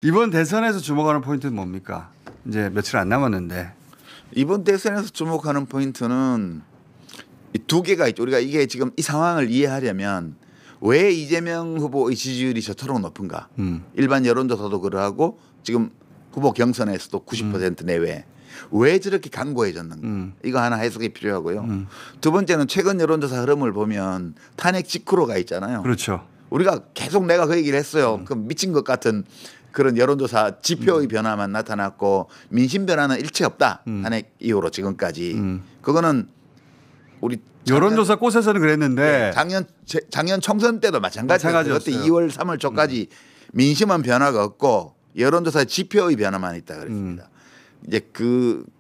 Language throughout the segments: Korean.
이번 대선에서 주목하는 포인트는 뭡니까? 이제 며칠 안 남았는데. 이번 대선에서 주목하는 포인트는 두 개가 있죠. 우리가 이게 지금 이 상황을 이해하려면 왜 이재명 후보의 지지율이 저토록 높은가? 일반 여론조사도 그러하고 지금 후보 경선에서도 90% 내외. 왜 저렇게 강고해졌는가? 이거 하나 해석이 필요하고요. 두 번째는 최근 여론조사 흐름을 보면 탄핵 직후로 가 있잖아요. 그렇죠. 우리가 계속 내가 그 얘기를 했어요. 그 미친 것 같은 그런 여론조사 지표의 변화만 나타났고 민심 변화는 일체 없다. 탄핵 이후로 지금까지. 그거는 우리 여론조사 꽃에서는 그랬는데 작년 총선 때도 마찬가지였어요. 그때 2월 3월 초까지 민심은 변화가 없고 여론조사 지표의 변화만 있다 그랬습니다. 이제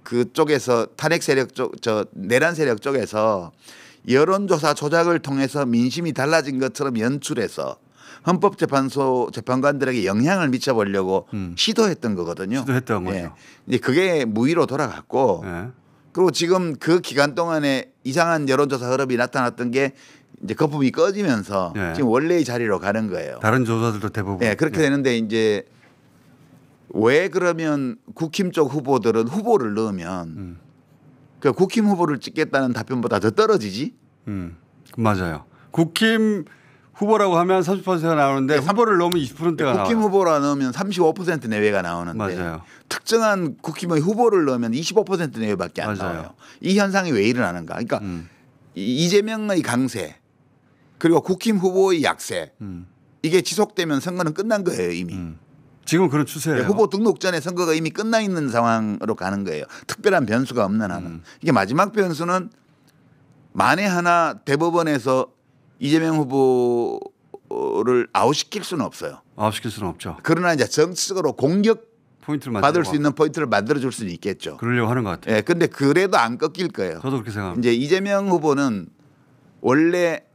그쪽에서 탄핵 세력 내란 세력 쪽에서 여론조사 조작을 통해서 민심이 달라진 것처럼 연출해서 헌법재판소 재판관들에게 영향을 미쳐보려고 시도했던 거거든요. 시도했던 거죠. 이제 그게 무의로 돌아갔고 그리고 지금 그 기간 동안에 이상한 여론조사 흐름이 나타났던 게 이제 거품이 꺼지면서 지금 원래의 자리로 가는 거예요. 다른 조사들도 대부분. 그렇게 되는데 이제 왜 그러면 국힘 쪽 후보들은 후보를 넣으면 그 국힘 후보를 찍겠다는 답변보다 더 떨어지지? 맞아요. 국힘 후보라고 하면 30%가 나오는데 후보를 넣으면 20%대가 나와요. 국힘 후보라 넣으면 35% 내외가 나오는데 맞아요. 특정한 국힘의 후보를 넣으면 25% 내외밖에 안 나와요. 이 현상이 왜 일어나는가? 그러니까 이재명의 강세 그리고 국힘 후보의 약세 이게 지속되면 선거는 끝난 거예요 이미. 지금 그런 추세예요. 후보 등록 전에 선거가 이미 끝나 있는 상황으로 가는 거예요. 특별한 변수가 없는 한은. 이게 마지막 변수는 만에 하나 대법원에서 이재명 후보를 아웃시킬 수는 없어요. 아웃시킬 수는 없죠. 그러나 이제 정치적으로 공격 포인트를 받을 수 있는 포인트를 만들어 줄 수는 있겠죠. 그러려고 하는 것 같아요. 근데 그래도 안 꺾일 거예요. 저도 그렇게 생각합니다. 이제 이재명 후보는 원래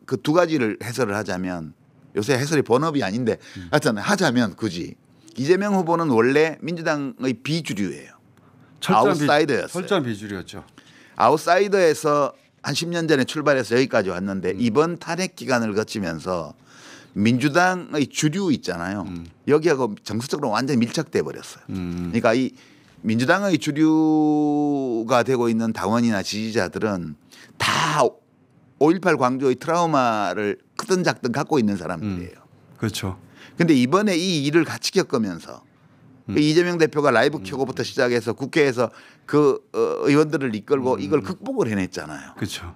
그 두 가지를 해설을 하자면 요새 해설이 본업이 아닌데 하여튼 하자면 굳이 이재명 후보는 원래 민주당의 비주류예요. 아웃사이더였어요. 철저한 비주류였죠. 아웃사이더에서 한 10년 전에 출발해서 여기까지 왔는데 이번 탄핵 기간을 거치면서 민주당의 주류 있잖아요. 여기하고 정서적으로 완전히 밀착돼 버렸어요. 그러니까 이 민주당의 주류가 되고 있는 당원이나 지지자들은 다 5.18 광주의 트라우마를 크든 작든 갖고 있는 사람들이에요. 그렇죠. 그런데 이번에 이 일을 같이 겪으면서 이재명 대표가 라이브 켜고부터 시작해서 국회에서 그 의원들을 이끌고 이걸 극복을 해냈잖아요. 그렇죠.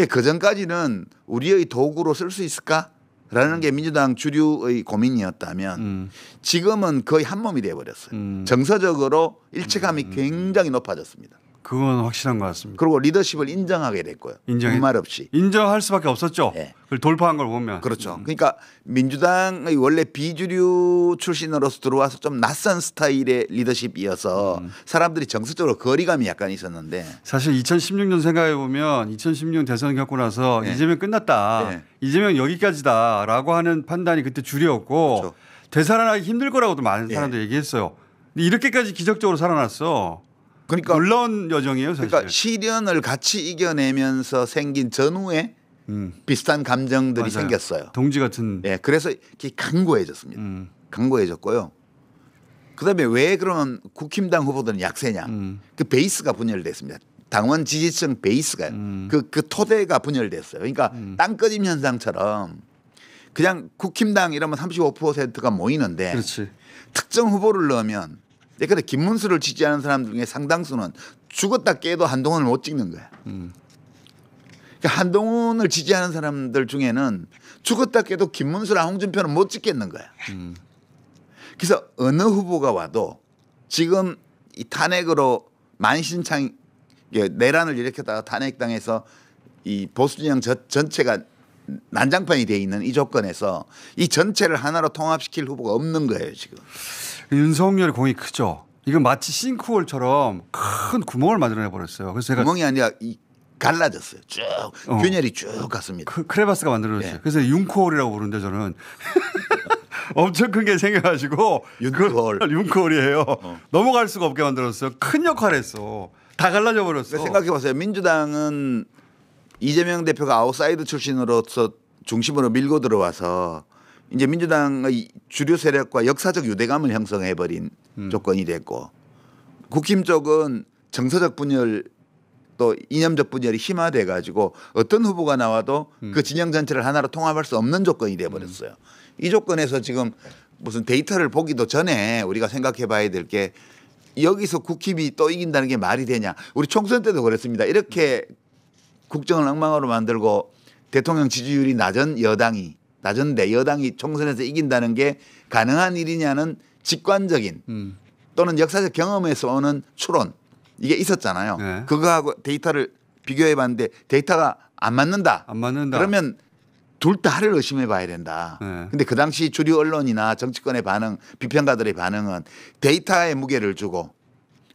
그 전까지는 우리의 도구로 쓸 수 있을까라는 게 민주당 주류의 고민이었다면 지금은 거의 한 몸이 돼버렸어요. 정서적으로 일체감이 굉장히 높아졌습니다. 그건 확실한 것 같습니다. 그리고 리더십을 인정하게 됐고요. 말 없이. 인정할 수밖에 없었죠. 그걸 돌파한 걸 보면. 그렇죠. 그러니까 민주당의 원래 비주류 출신으로서 들어와서 좀 낯선 스타일의 리더십이어서 사람들이 정서적으로 거리감이 약간 있었는데 사실 2016년 생각해 보면 2016년 대선 겪고 나서 이재명 끝났다. 이재명 여기까지다라고 하는 판단이 그때 주류였고 그렇죠. 되살아나기 힘들 거라고도 많은 사람들이 얘기했어요. 근데 이렇게까지 기적적으로 살아났어. 그러니까 놀라운 여정이에요, 사실. 그러니까 시련을 같이 이겨내면서 생긴 전후에 비슷한 감정들이 맞아요. 생겼어요. 동지 같은. 그래서 이렇게 강고해졌습니다. 강고해졌고요. 그다음에 왜 그러면 국힘당 후보들은 약세냐? 그 베이스가 분열됐습니다. 당원 지지층 베이스가요. 그 토대가 분열됐어요. 그러니까 땅꺼짐 현상처럼 그냥 국힘당 이러면 35%가 모이는데 그렇지. 특정 후보를 넣으면 근데 김문수를 지지하는 사람들 중에 상당수는 죽었다 깨도 한동훈을 못 찍는 거야. 그러니까 한동훈을 지지하는 사람들 중에는 죽었다 깨도 김문수랑 홍준표는 못 찍겠는 거야. 그래서 어느 후보가 와도 지금 이 탄핵으로 만신창 내란을 일으켰다가 탄핵당해서 이 보수진영 전체가 난장판이 돼 있는 이 조건에서 이 전체를 하나로 통합시킬 후보가 없는 거예요 지금. 윤석열의 공이 크죠. 이건 마치 싱크홀처럼 큰 구멍을 만들어내 버렸어요. 그래서 제가 구멍이 아니라 갈라졌어요. 쭉 균열이 쭉 갔습니다. 크레바스가 만들어졌어요. 그래서 융코홀이라고 부르는데 저는 엄청 큰 게 생겨가지고 윤코홀이에요. 넘어갈 수가 없게 만들었어요. 큰 역할을 했어. 다 갈라져 버렸어. 생각해보세요. 민주당은 이재명 대표가 아웃사이드 출신으로서 중심으로 밀고 들어와서 이제 민주당의 주류 세력과 역사적 유대감을 형성해버린 조건이 됐고 국힘 쪽은 정서적 분열 또 이념적 분열이 심화돼 가지고 어떤 후보가 나와도 그 진영 전체를 하나로 통합할 수 없는 조건이 돼 버렸어요. 이 조건에서 지금 무슨 데이터를 보기도 전에 우리가 생각해 봐야 될 게 여기서 국힘이 또 이긴다는 게 말이 되냐. 우리 총선 때도 그랬습니다. 이렇게 국정을 엉망으로 만들고 대통령 지지율이 낮은데 여당이 총선에서 이긴다는 게 가능한 일이냐는 직관적인 또는 역사적 경험에서 오는 추론 이게 있었잖아요. 네. 그거하고 데이터를 비교해 봤는데 데이터가 안 맞는다. 그러면 둘 다를 의심해 봐야 된다. 그런데 네. 그 당시 주류 언론이나 정치권의 반응, 비평가들의 반응은 데이터에 무게를 주고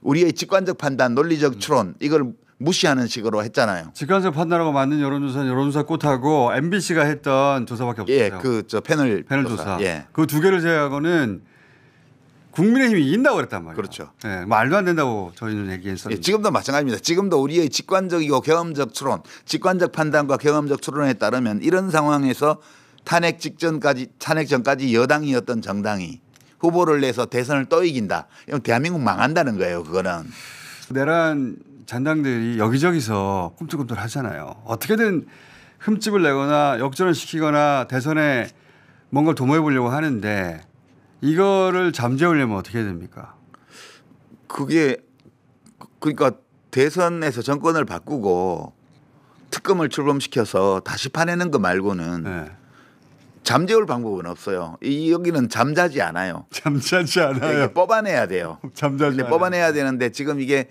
우리의 직관적 판단, 논리적 추론 이걸 무시하는 식으로 했잖아요. 직관적 판단하고 맞는 여론조사 꽃하고 MBC가 했던 조사밖에 없어요. 예, 그 저 패널 조사. 예. 그 두 개를 제외하고는 국민의힘이 이긴다고 그랬단 말이에요. 그렇죠. 예, 말도 안 된다고 저희는 얘기했었는데. 예, 지금도 마찬가지입니다. 지금도 우리의 직관적이고 경험적 추론, 직관적 판단과 경험적 추론에 따르면 이런 상황에서 탄핵 전까지 여당이었던 정당이 후보를 내서 대선을 또 이긴다. 이건 대한민국 망한다는 거예요. 그거는. 내란 잔당들이 여기저기서 꿈틀꿈틀 하잖아요. 어떻게든 흠집을 내거나 역전을 시키거나 대선에 뭔가를 도모해 보려고 하는데 이거를 잠재우려면 어떻게 해야 됩니까? 그게 그러니까 대선에서 정권을 바꾸고 특검을 출범시켜서 다시 파내는 거 말고는 네. 잠재울 방법은 없어요. 여기는 잠자지 않아요. 잠자지 않아요. 뽑아내야 돼요. 잠자지 않아요. 뽑아내야 되는데 지금 이게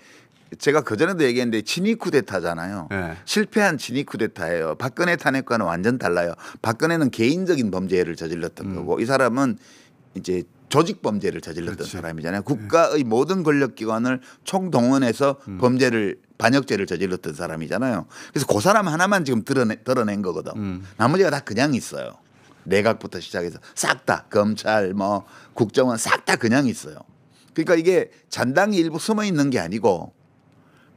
제가 그전에도 얘기했는데 친위 쿠데타잖아요. 네. 실패한 친위 쿠데타예요. 박근혜 탄핵과는 완전 달라요. 박근혜는 개인적인 범죄를 저질렀던 거고 이 사람은 이제 조직 범죄를 저질렀던 그렇지. 사람이잖아요. 국가의 모든 권력기관을 총동원해서 반역죄를 저질렀던 사람이잖아요. 그래서 그 사람 하나만 지금 드러낸 거거든. 나머지가 다 그냥 있어요. 내각부터 시작해서 싹 다 검찰 뭐 국정원 싹 다 그냥 있어요. 그러니까 이게 잔당이 일부 숨어 있는 게 아니고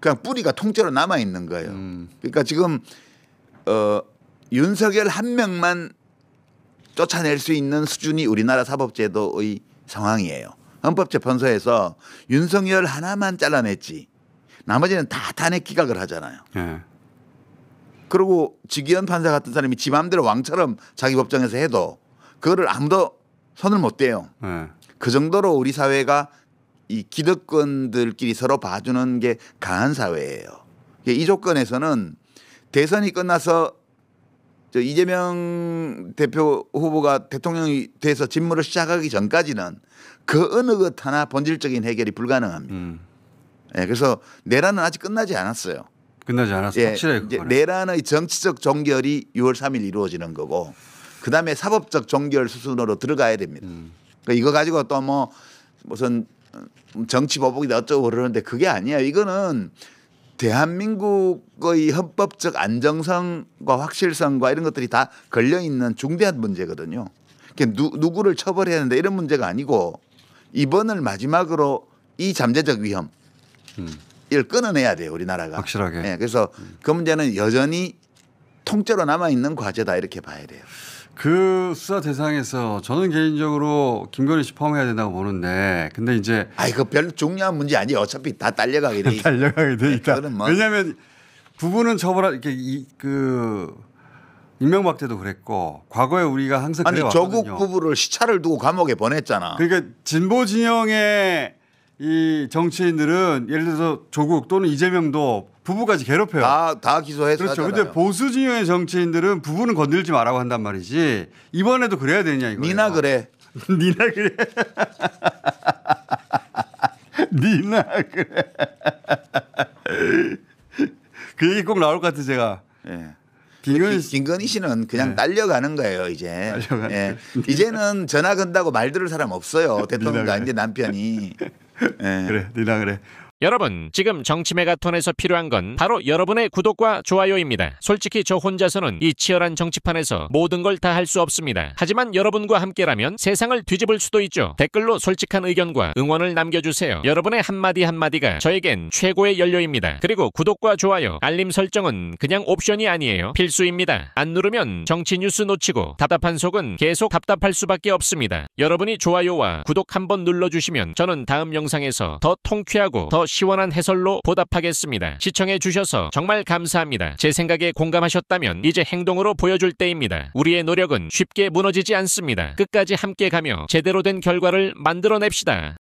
그냥 뿌리가 통째로 남아 있는 거예요. 그러니까 지금 윤석열 한 명만 쫓아낼 수 있는 수준이 우리나라 사법제도의 상황이에요. 헌법재판소에서 윤석열 하나만 잘라냈지 나머지는 다 탄핵 기각을 하잖아요. 그리고 지기현 판사 같은 사람이 지 맘대로 왕처럼 자기 법정에서 해도 그거를 아무도 손을 못 대요. 그 정도로 우리 사회가 이 기득권들끼리 서로 봐주는 게 강한 사회예요. 이 조건에서는 대선이 끝나서 이재명 대표 후보가 대통령이 돼서 직무를 시작하기 전까지는 그 어느 것 하나 본질적인 해결이 불가능합니다. 예, 그래서 내란은 아직 끝나지 않았어요. 끝나지 않았어요. 예, 확실하게 이제 내란의 정치적 종결이 6월 3일 이루어지는 거고 그다음에 사법적 종결 수순으로 들어가야 됩니다. 그러니까 이거 가지고 또 뭐 무슨 정치 보복이다 어쩌고 그러는데 그게 아니에요. 이거는 대한민국의 헌법적 안정성과 확실성과 이런 것들이 다 걸려있는 중대한 문제거든요. 누구를 처벌해야 하는데 이런 문제가 아니고 이번을 마지막으로 이 잠재적 위험 이걸 끊어내야 돼요. 우리나라가. 확실하게. 네, 그래서 그 문제는 여전히 통째로 남아있는 과제다 이렇게 봐야 돼요. 그 수사 대상에서 저는 개인적으로 김건희 씨 포함해야 된다고 보는데 근데 이제 이거 별로 중요한 문제 아니에요. 어차피 다 딸려가게 돼 있다. 딸려가게 돼 있다. 뭐. 왜냐하면 부부는 처벌할 이렇게 그 이명박 때도 그랬고 과거에 우리가 항상 아니 그래왔거든요. 조국 부부를 시차를 두고 감옥에 보냈잖아. 그러니까 진보 진영의 이 정치인들은 예를 들어서 조국 또는 이재명도 부부까지 괴롭혀요. 다 기소해서 그렇죠. 하잖아요. 근데 보수 진영의 정치인들은 부부는 건들지 말라고 한단 말이지. 이번에도 그래야 되냐 이거예요. 니나 그래. 니나 그래. 니나 그래. 그 얘기 꼭 나올 것 같아 제가. 예. 김건희 씨는 그냥 딸려가는 거예요 이제. 예. 이제는 전화 건다고 말 들을 사람 없어요. 대통령도 아닌데 남편이. 그래, 니나 그래. 여러분, 지금 정치 메가톤에서 필요한 건 바로 여러분의 구독과 좋아요입니다. 솔직히 저 혼자서는 이 치열한 정치판에서 모든 걸 다 할 수 없습니다. 하지만 여러분과 함께라면 세상을 뒤집을 수도 있죠. 댓글로 솔직한 의견과 응원을 남겨주세요. 여러분의 한마디 한마디가 저에겐 최고의 연료입니다. 그리고 구독과 좋아요, 알림 설정은 그냥 옵션이 아니에요. 필수입니다. 안 누르면 정치 뉴스 놓치고 답답한 속은 계속 답답할 수밖에 없습니다. 여러분이 좋아요와 구독 한번 눌러주시면 저는 다음 영상에서 더 통쾌하고 더 시원한 해설로 보답하겠습니다. 시청해주셔서 정말 감사합니다. 제 생각에 공감하셨다면 이제 행동으로 보여줄 때입니다. 우리의 노력은 쉽게 무너지지 않습니다. 끝까지 함께 가며 제대로 된 결과를 만들어냅시다.